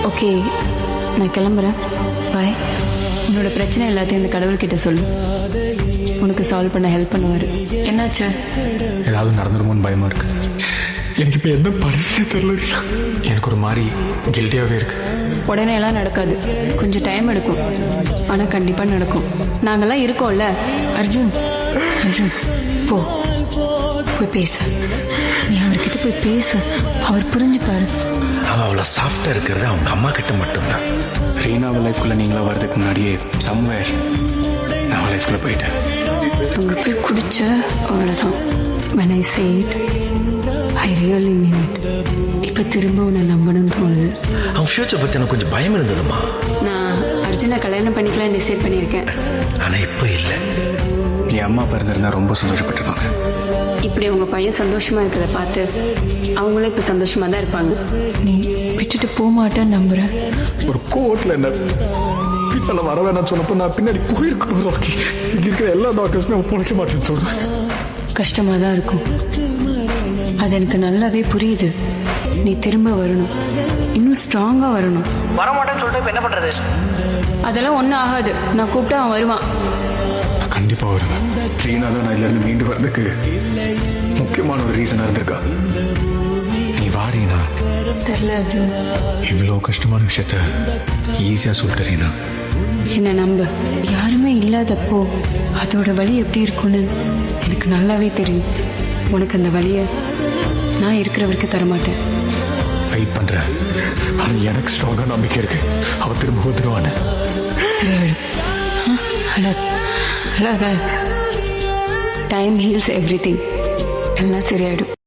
Okay, நான் கிளம்புறேன். பாய். உன்னோட பிரச்சனை எல்லாத்தையும் இந்த கடவுள்கிட்ட சொல்லு. உனக்கு சால்வ் பண்ண ஹெல்ப் பண்ணுவார். என்னாச்சு? ஏதாவது நடந்துருமோன்னு பயமா இருக்கு. எனக்கு இப்போ என்ன பண்ணுறதே தெரியல. எனக்கு ஒரு மாதிரி கில்ட்டியாகவே இருக்கு. உடனே எல்லாம் நடக்காது, கொஞ்சம் டைம் எடுக்கும். ஆனால் கண்டிப்பாக நடக்கும். நாங்கெல்லாம் இருக்கோம்ல. அர்ஜுன், அர்ஜுன் போ, போய் பேசு. நீ அவர்கிட்ட போய் பேசு, அவர் புரிஞ்சுப்பாரு. அவன் அவ்வளோ சாஃப்டாக இருக்கிறது அவங்க அம்மா கிட்ட மட்டும்தான். ரீனாவை லைஃப்குள்ளே நீங்களா வர்றதுக்கு முன்னாடியே சம்வேர் நான் லைஃப்குள்ளே போயிட்டேன். அங்கே போய் குடிச்ச அவ்வளோதான். when I say it, I really mean it. இப்போ திரும்ப உன்னை நம்பணும்னு தோணுது. அவன் ஃபியூச்சர் பற்றி எனக்கு கொஞ்சம் பயம் இருந்ததுமா. நான் அர்ஜுனை கல்யாணம் பண்ணிக்கலாம்னு டிசைட் பண்ணியிருக்கேன். ஆனால் இப்போ இல்லை. என் அம்மா அப்பா இருந்திருந்தா ரொம்ப சந்தோஷப்பட்டிருப்பாங்க. இப்படி உங்கள் பையன் சந்தோஷமா இருக்கிறத பார்த்து அவங்களும் இப்போ சந்தோஷமா தான் இருப்பாங்க. நீ விட்டுட்டு போக மாட்டேன்னு நம்புறேன். ஒரு கோர்ட்டில் என்ன வீட்டில் வர வேணாம்னு சொன்னப்போ நான் பின்னாடி போயிருக்கணும். இங்கே இருக்கிற எல்லா டாக்டர்ஸுமே அவன் பிழைக்க மாட்டேன்னு சொல்கிறேன். கஷ்டமாக தான் இருக்கும், அது எனக்கு நல்லாவே புரியுது. நீ திரும்ப வரணும், இன்னும் ஸ்ட்ராங்காக வரணும். வரமாட்டேன்னு சொல்லிட்டு இப்போ என்ன பண்ணுறது? அதெல்லாம் ஒன்றும் ஆகாது. நான் கூப்பிட்டா அவன் வருவான். நான் கண்டிப்பாக வருவேன். ரீனா தான் நான் இதுலேருந்து மீண்டு வர்றதுக்கு முக்கியமான ஒரு ரீசனாக இருந்திருக்கா. நீ வா ரீனா. தெரில அர்ஜுன், இவ்வளோ கஷ்டமான விஷயத்த ஈஸியாக சொல்லிட்டு ரீனா. என்னை நம்ப. யாருமே இல்லாதப்போ அதோட வலி எப்படி இருக்கும்னு எனக்கு நல்லாவே தெரியும். உனக்கு அந்த வலியை நான் இருக்கிற வரைக்கும் தரமாட்டேன். வெயிட் பண்ணுறேன். ஆனால் எனக்கு ஸ்ட்ராங்காக நம்பிக்கை இருக்கு. அவள் திரும்ப வந்துடுவான்னு. சரியாயிடும். அழாத. Time heals every thing. எல்லாம் சரியாயிடும்.